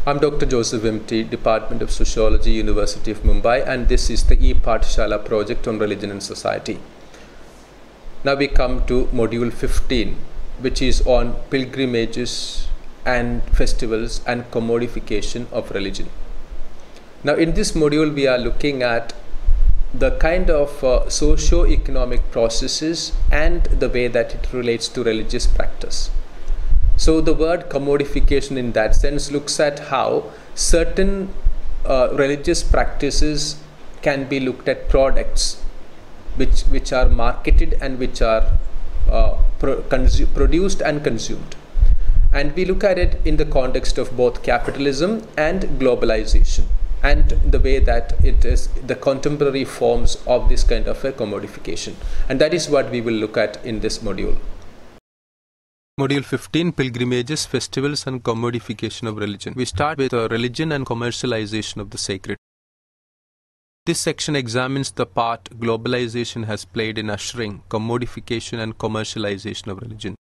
I'm Dr. Joseph M.T., Department of Sociology, University of Mumbai, and this is the E-Pathshala project on religion and society. Now we come to Module 15, which is on pilgrimages and festivals and commodification of religion. Now in this module we are looking at the kind of socio-economic processes and the way that it relates to religious practice. So the word commodification in that sense looks at how certain religious practices can be looked at products which are marketed and which are produced and consumed. And we look at it in the context of both capitalism and globalization, and the way that it is the contemporary forms of this kind of a commodification. And that is what we will look at in this module. Module 15, Pilgrimages, Festivals and Commodification of Religion. We start with religion and commercialization of the sacred. This section examines the part globalization has played in ushering commodification and commercialization of religion.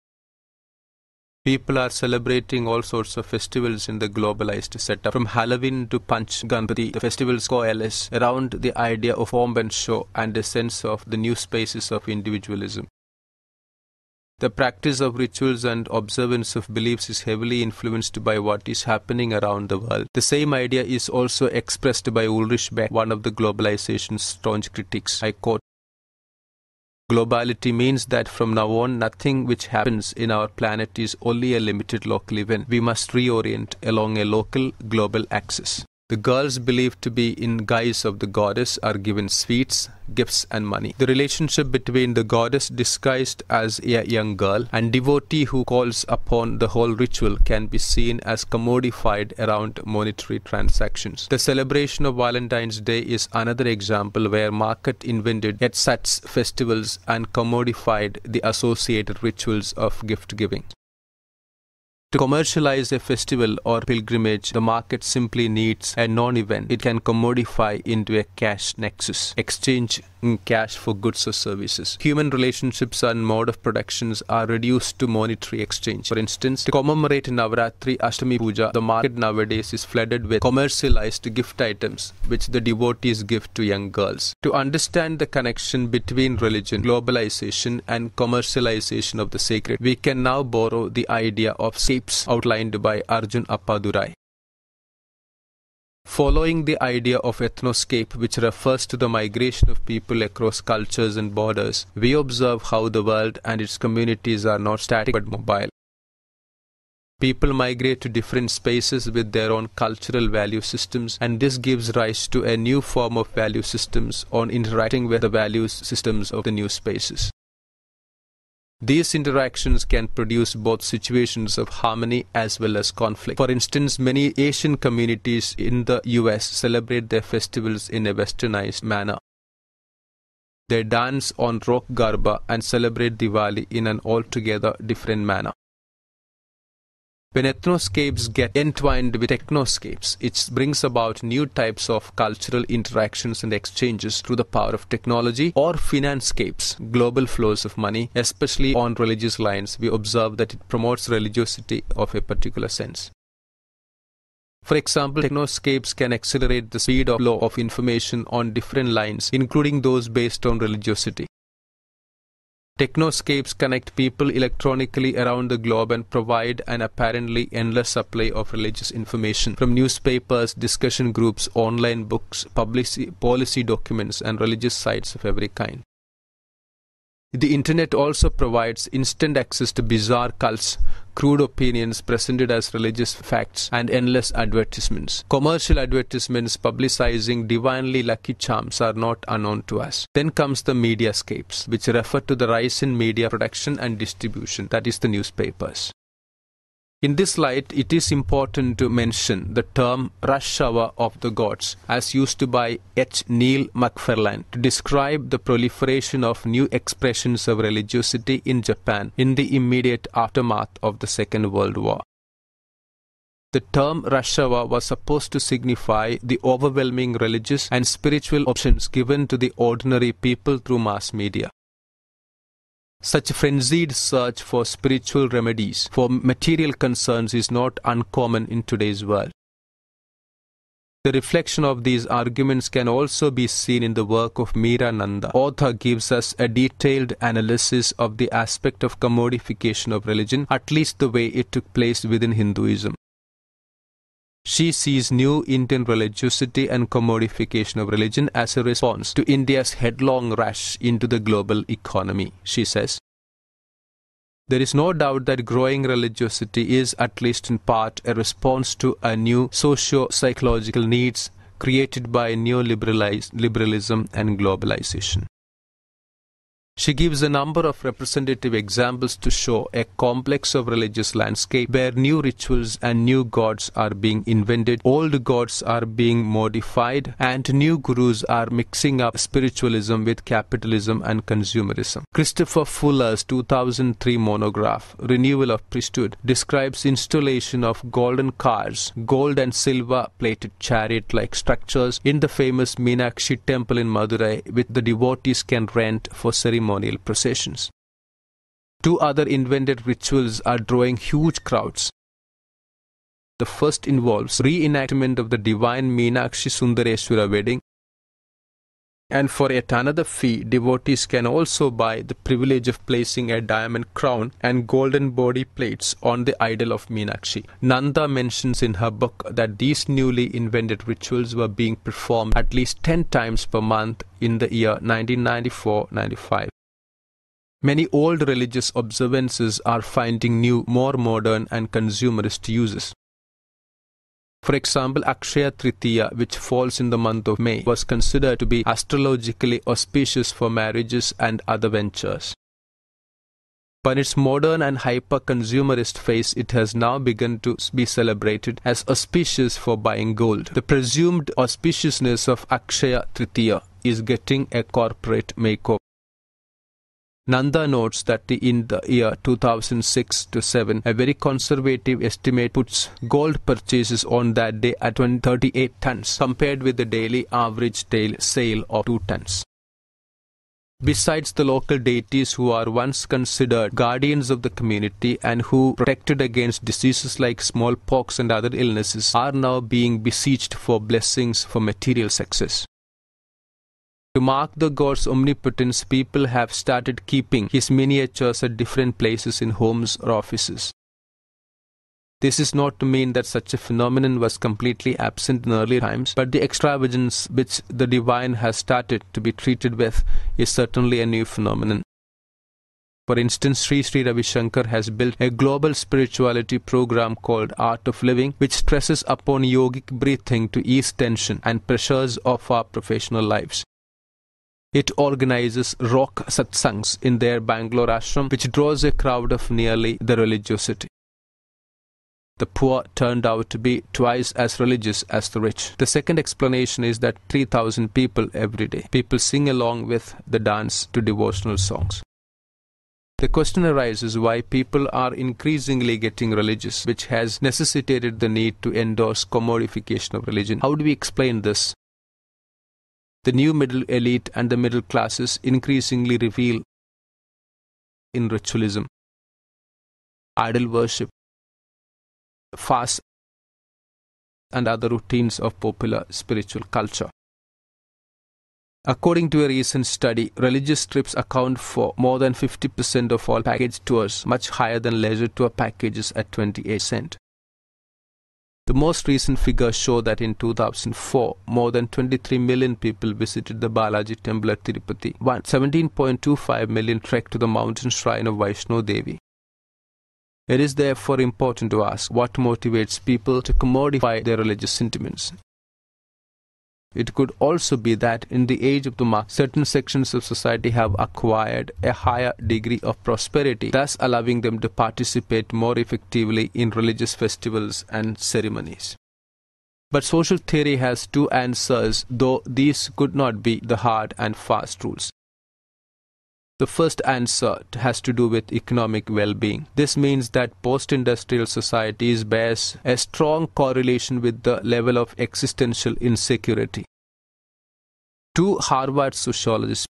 People are celebrating all sorts of festivals in the globalized setup. From Halloween to Panch Ganpati, the festivals coalesce around the idea of pomp and show and a sense of the new spaces of individualism. The practice of rituals and observance of beliefs is heavily influenced by what is happening around the world. The same idea is also expressed by Ulrich Beck, one of the globalization's staunch critics. I quote, "Globality means that from now on, nothing which happens in our planet is only a limited local event. We must reorient along a local global axis. The girls believed to be in guise of the goddess are given sweets, gifts and money. The relationship between the goddess disguised as a young girl and devotee who calls upon the whole ritual can be seen as commodified around monetary transactions. The celebration of Valentine's Day is another example where market invented yet such festivals and commodified the associated rituals of gift giving. To commercialize a festival or pilgrimage, the market simply needs a non-event. It can commodify into a cash nexus, exchange cash for goods or services. Human relationships and mode of productions are reduced to monetary exchange. For instance, to commemorate Navaratri Ashtami Puja, the market nowadays is flooded with commercialized gift items which the devotees give to young girls. To understand the connection between religion, globalization and commercialization of the sacred, we can now borrow the idea of scapes outlined by Arjun Appadurai. Following the idea of ethnoscape, which refers to the migration of people across cultures and borders, we observe how the world and its communities are not static but mobile. People migrate to different spaces with their own cultural value systems, and this gives rise to a new form of value systems on interacting with the value systems of the new spaces. These interactions can produce both situations of harmony as well as conflict. For instance, many Asian communities in the US celebrate their festivals in a westernized manner. They dance on rock garba and celebrate Diwali in an altogether different manner. When ethnoscapes get entwined with technoscapes, it brings about new types of cultural interactions and exchanges through the power of technology, or financescapes, global flows of money. Especially on religious lines, we observe that it promotes religiosity of a particular sense. For example, technoscapes can accelerate the speed of flow of information on different lines, including those based on religiosity. Technoscapes connect people electronically around the globe and provide an apparently endless supply of religious information from newspapers, discussion groups, online books, policy documents, and religious sites of every kind. The internet also provides instant access to bizarre cults, crude opinions presented as religious facts, and endless advertisements. Commercial advertisements publicizing divinely lucky charms are not unknown to us. Then comes the mediascapes, which refer to the rise in media production and distribution, that is the newspapers. In this light, it is important to mention the term rush hour of the gods, as used by H. Neil McFarlane, to describe the proliferation of new expressions of religiosity in Japan in the immediate aftermath of the Second World War. The term rush hour was supposed to signify the overwhelming religious and spiritual options given to the ordinary people through mass media. Such frenzied search for spiritual remedies for material concerns is not uncommon in today's world. The reflection of these arguments can also be seen in the work of Meera Nanda. Author gives us a detailed analysis of the aspect of commodification of religion, at least the way it took place within Hinduism. She sees new Indian religiosity and commodification of religion as a response to India's headlong rush into the global economy. She says, "There is no doubt that growing religiosity is, at least in part, a response to a new socio-psychological needs created by neoliberalism and globalization." She gives a number of representative examples to show a complex of religious landscape where new rituals and new gods are being invented, old gods are being modified, and new gurus are mixing up spiritualism with capitalism and consumerism. Christopher Fuller's 2003 monograph, Renewal of Priesthood, describes installation of golden cars, gold and silver plated chariot-like structures in the famous Meenakshi temple in Madurai, which the devotees can rent for ceremonial processions. Two other invented rituals are drawing huge crowds. The first involves reenactment of the divine Meenakshi Sundareshwara wedding, and for yet another fee, devotees can also buy the privilege of placing a diamond crown and golden body plates on the idol of Meenakshi. Nanda mentions in her book that these newly invented rituals were being performed at least 10 times per month in the year 1994-95. Many old religious observances are finding new, more modern and consumerist uses. For example, Akshaya Tritiya, which falls in the month of May, was considered to be astrologically auspicious for marriages and other ventures. But its modern and hyper-consumerist phase, it has now begun to be celebrated as auspicious for buying gold. The presumed auspiciousness of Akshaya Tritiya is getting a corporate makeover. Nanda notes that in the year 2006-7, a very conservative estimate puts gold purchases on that day at 38 tons, compared with the daily average sale of 2 tons. Besides, the local deities who are once considered guardians of the community and who protected against diseases like smallpox and other illnesses are now being besieged for blessings for material success. To mark the god's omnipotence, people have started keeping his miniatures at different places in homes or offices. This is not to mean that such a phenomenon was completely absent in earlier times, but the extravagance which the divine has started to be treated with is certainly a new phenomenon. For instance, Sri Ravi Shankar has built a global spirituality program called Art of Living, which stresses upon yogic breathing to ease tension and pressures of our professional lives. It organizes rock satsangs in their Bangalore ashram, which draws a crowd of nearly the religiosity. The poor turned out to be twice as religious as the rich. The second explanation is that 3,000 people every day. People sing along with the dance to devotional songs. The question arises why people are increasingly getting religious, which has necessitated the need to endorse commodification of religion. How do we explain this? The new middle elite and the middle classes increasingly reveal in ritualism, idol worship, fast, and other routines of popular spiritual culture. According to a recent study, religious trips account for more than 50% of all package tours, much higher than leisure tour packages at 28%. The most recent figures show that in 2004, more than 23 million people visited the Balaji temple at Tirupati. 17.25 million trekked to the mountain shrine of Vaishno Devi. It is therefore important to ask what motivates people to commodify their religious sentiments. It could also be that in the age of the mark, certain sections of society have acquired a higher degree of prosperity, thus allowing them to participate more effectively in religious festivals and ceremonies. But social theory has two answers, though these could not be the hard and fast rules. The first answer has to do with economic well-being. This means that post-industrial societies bears a strong correlation with the level of existential insecurity. Two Harvard sociologists,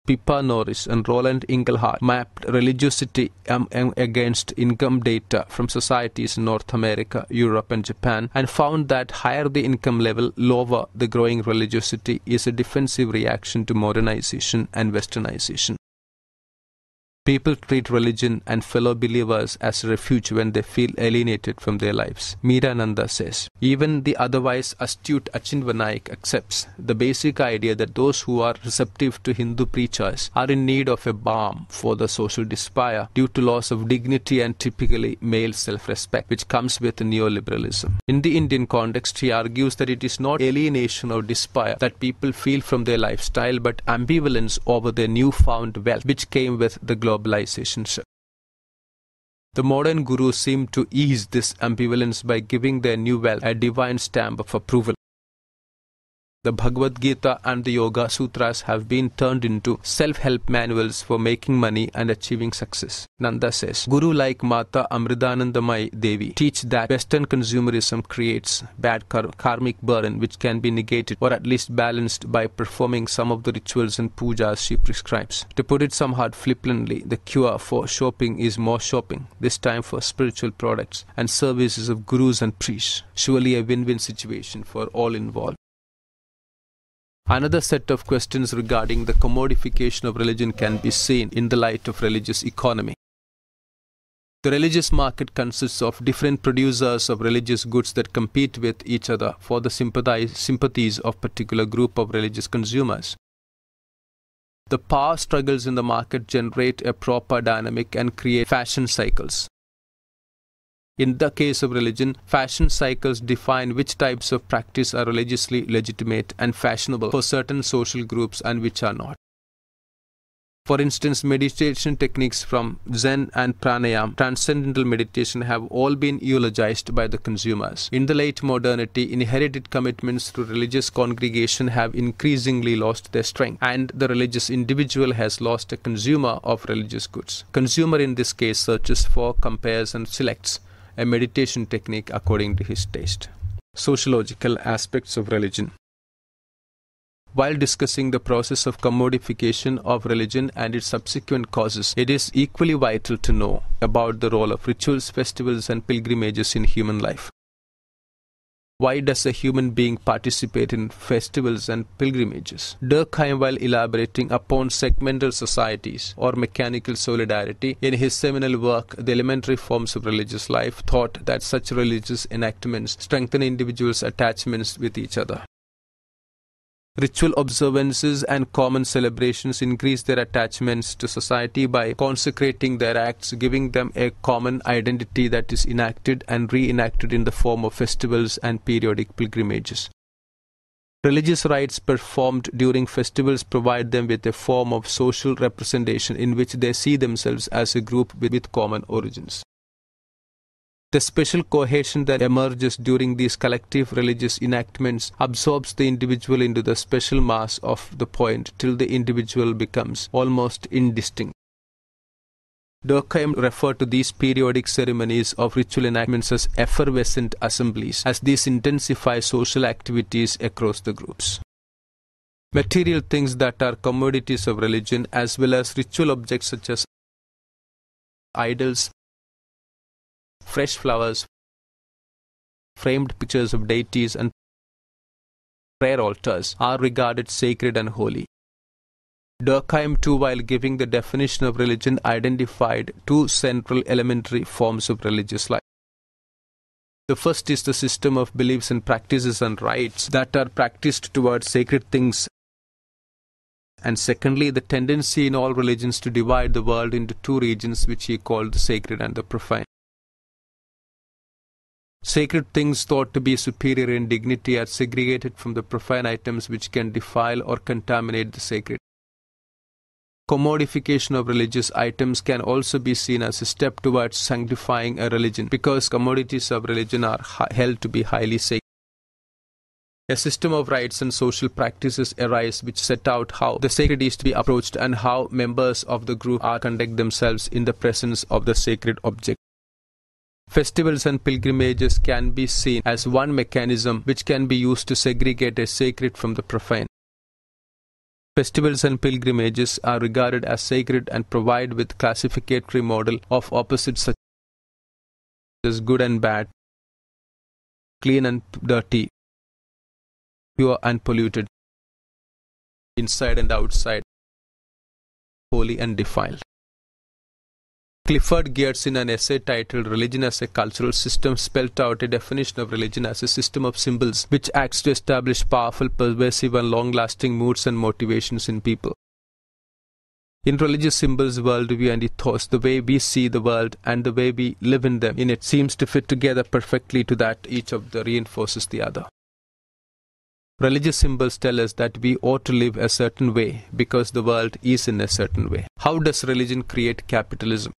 Pippa Norris and Roland Inglehart mapped religiosity against income data from societies in North America, Europe and Japan, and found that higher the income level, lower the growing religiosity is a defensive reaction to modernization and westernization. People treat religion and fellow believers as a refuge when they feel alienated from their lives. Meerananda says, even the otherwise astute Achintya Naik accepts the basic idea that those who are receptive to Hindu preachers are in need of a balm for the social despair due to loss of dignity and typically male self-respect, which comes with neoliberalism. In the Indian context, he argues that it is not alienation or despair that people feel from their lifestyle, but ambivalence over their newfound wealth, which came with the globalization shift. The modern gurus seem to ease this ambivalence by giving their new wealth a divine stamp of approval. The Bhagavad Gita and the Yoga Sutras have been turned into self-help manuals for making money and achieving success. Nanda says, Guru like Mata Amritanandamai Devi teach that Western consumerism creates bad karmic burden which can be negated or at least balanced by performing some of the rituals and pujas she prescribes. To put it somewhat flippantly, the cure for shopping is more shopping, this time for spiritual products and services of gurus and priests. Surely a win-win situation for all involved. Another set of questions regarding the commodification of religion can be seen in the light of religious economy. The religious market consists of different producers of religious goods that compete with each other for the sympathies of particular group of religious consumers. The power struggles in the market generate a proper dynamic and create fashion cycles. In the case of religion, fashion cycles define which types of practice are religiously legitimate and fashionable for certain social groups and which are not. For instance, meditation techniques from Zen and Pranayama, transcendental meditation, have all been eulogized by the consumers. In the late modernity, inherited commitments to religious congregation have increasingly lost their strength, and the religious individual has lost a consumer of religious goods. Consumer in this case searches for, compares and selects a meditation technique according to his taste. Sociological aspects of religion. While discussing the process of commodification of religion and its subsequent causes, it is equally vital to know about the role of rituals, festivals and pilgrimages in human life. Why does a human being participate in festivals and pilgrimages? Durkheim, while elaborating upon segmental societies or mechanical solidarity in his seminal work, The Elementary Forms of Religious Life, thought that such religious enactments strengthen individuals' attachments with each other. Ritual observances and common celebrations increase their attachments to society by consecrating their acts, giving them a common identity that is enacted and reenacted in the form of festivals and periodic pilgrimages. Religious rites performed during festivals provide them with a form of social representation in which they see themselves as a group with common origins. The special cohesion that emerges during these collective religious enactments absorbs the individual into the special mass of the point till the individual becomes almost indistinct. Durkheim referred to these periodic ceremonies of ritual enactments as effervescent assemblies, as these intensify social activities across the groups. Material things that are commodities of religion, as well as ritual objects such as idols, fresh flowers, framed pictures of deities and prayer altars, are regarded sacred and holy. Durkheim too, while giving the definition of religion, identified two central elementary forms of religious life. The first is the system of beliefs and practices and rites that are practiced towards sacred things, and secondly, the tendency in all religions to divide the world into two regions which he called the sacred and the profane. Sacred things thought to be superior in dignity are segregated from the profane items which can defile or contaminate the sacred. Commodification of religious items can also be seen as a step towards sanctifying a religion, because commodities of religion are held to be highly sacred. A system of rites and social practices arise which set out how the sacred is to be approached and how members of the group are conduct themselves in the presence of the sacred object. Festivals and pilgrimages can be seen as one mechanism which can be used to segregate a sacred from the profane. Festivals and pilgrimages are regarded as sacred and provide with classificatory model of opposites such as good and bad, clean and dirty, pure and polluted, inside and outside, holy and defiled. Clifford Geertz, in an essay titled Religion as a Cultural System, spelt out a definition of religion as a system of symbols which acts to establish powerful, pervasive and long-lasting moods and motivations in people. In religious symbols, worldview and ethos, the way we see the world and the way we live in it seems to fit together perfectly to that each of them reinforces the other. Religious symbols tell us that we ought to live a certain way because the world is in a certain way. How does religion create capitalism?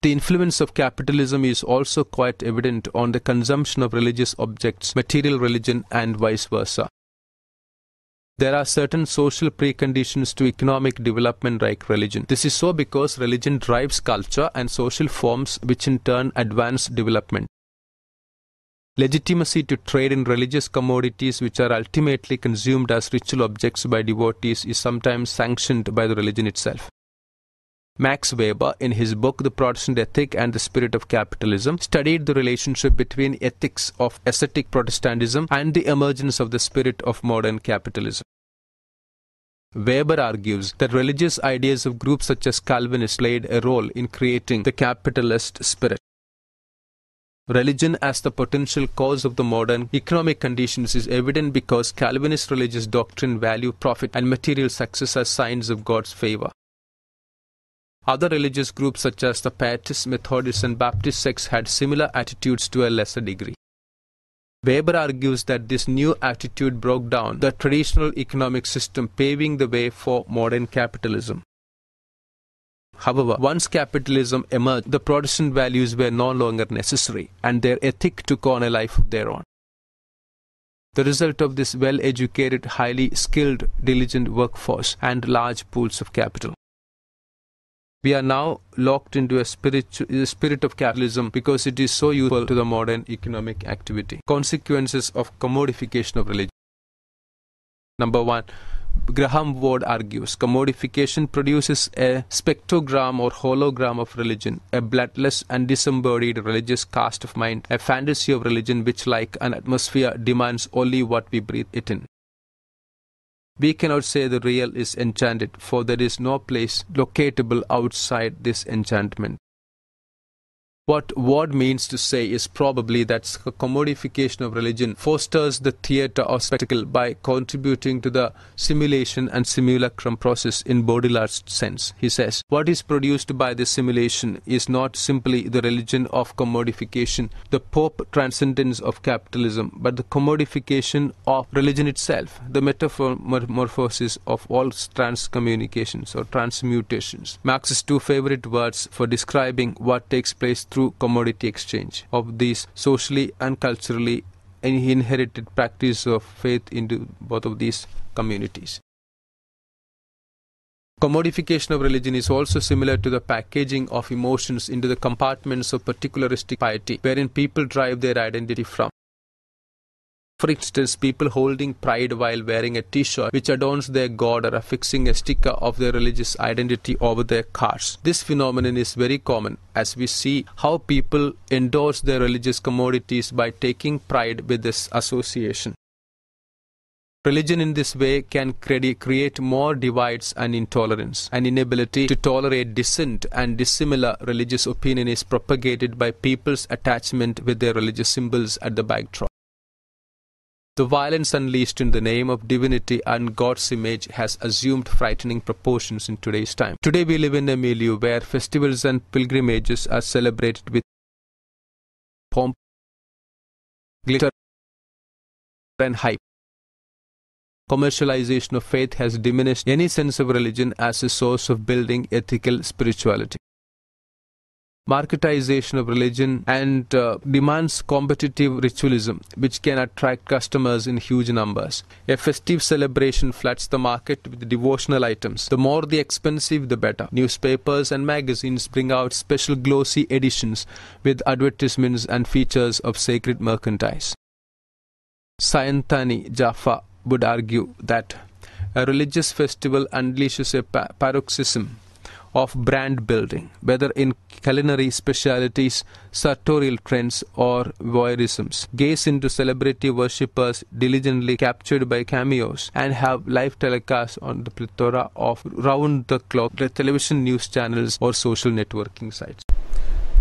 The influence of capitalism is also quite evident on the consumption of religious objects, material religion, and vice versa. There are certain social preconditions to economic development like religion. This is so because religion drives culture and social forms which in turn advance development. Legitimacy to trade in religious commodities which are ultimately consumed as ritual objects by devotees is sometimes sanctioned by the religion itself. Max Weber, in his book The Protestant Ethic and the Spirit of Capitalism, studied the relationship between ethics of ascetic Protestantism and the emergence of the spirit of modern capitalism. Weber argues that religious ideas of groups such as Calvinists played a role in creating the capitalist spirit. Religion as the potential cause of the modern economic conditions is evident because Calvinist religious doctrine value profit and material success as signs of God's favor. Other religious groups such as the Pietists, Methodists and Baptist sects had similar attitudes to a lesser degree. Weber argues that this new attitude broke down the traditional economic system, paving the way for modern capitalism. However, once capitalism emerged, the Protestant values were no longer necessary, and their ethic took on a life of their own. The result of this well-educated, highly skilled, diligent workforce and large pools of capital. We are now locked into a spirit of capitalism because it is so useful to the modern economic activity. Consequences of commodification of religion. Number 1. Graham Ward argues, commodification produces a spectrogram or hologram of religion, a bloodless and disembodied religious cast of mind, a fantasy of religion which, like an atmosphere, demands only what we breathe it in. We cannot say the real is enchanted, for there is no place locatable outside this enchantment. What Ward means to say is probably that commodification of religion fosters the theatre or spectacle by contributing to the simulation and simulacrum process in Baudrillard's sense. He says, what is produced by this simulation is not simply the religion of commodification, the Pope transcendence of capitalism, but the commodification of religion itself, the metamorphosis of all transcommunications or transmutations. Marx's two favorite words for describing what takes place through commodity exchange of these socially and culturally inherited practice of faith into both of these communities. Commodification of religion is also similar to the packaging of emotions into the compartments of particularistic piety, wherein people derive their identity from. For instance, people holding pride while wearing a t-shirt which adorns their god or affixing a sticker of their religious identity over their cars. This phenomenon is very common as we see how people endorse their religious commodities by taking pride with this association. Religion in this way can create more divides and intolerance. An inability to tolerate dissent and dissimilar religious opinion is propagated by people's attachment with their religious symbols at the backdrop. The violence unleashed in the name of divinity and God's image has assumed frightening proportions in today's time. Today we live in a milieu where festivals and pilgrimages are celebrated with pomp, glitter and hype. Commercialization of faith has diminished any sense of religion as a source of building ethical spirituality. Marketization of religion and demands competitive ritualism, which can attract customers in huge numbers. A festive celebration floods the market with devotional items. The more the expensive, the better. Newspapers and magazines bring out special glossy editions with advertisements and features of sacred merchandise. Sayantani Jaffa would argue that A religious festival unleashes a paroxysm of brand building, whether in culinary specialities, sartorial trends, or voyeurisms. Gaze into celebrity worshippers diligently captured by cameos and have live telecasts on the plethora of round-the-clock television news channels or social networking sites.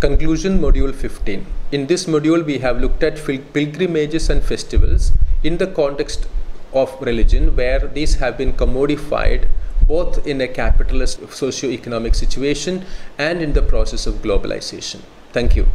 Conclusion, Module 15. In this module, we have looked at pilgrimages and festivals in the context of religion, where these have been commodified both in a capitalist socio-economic situation and in the process of globalization. Thank you.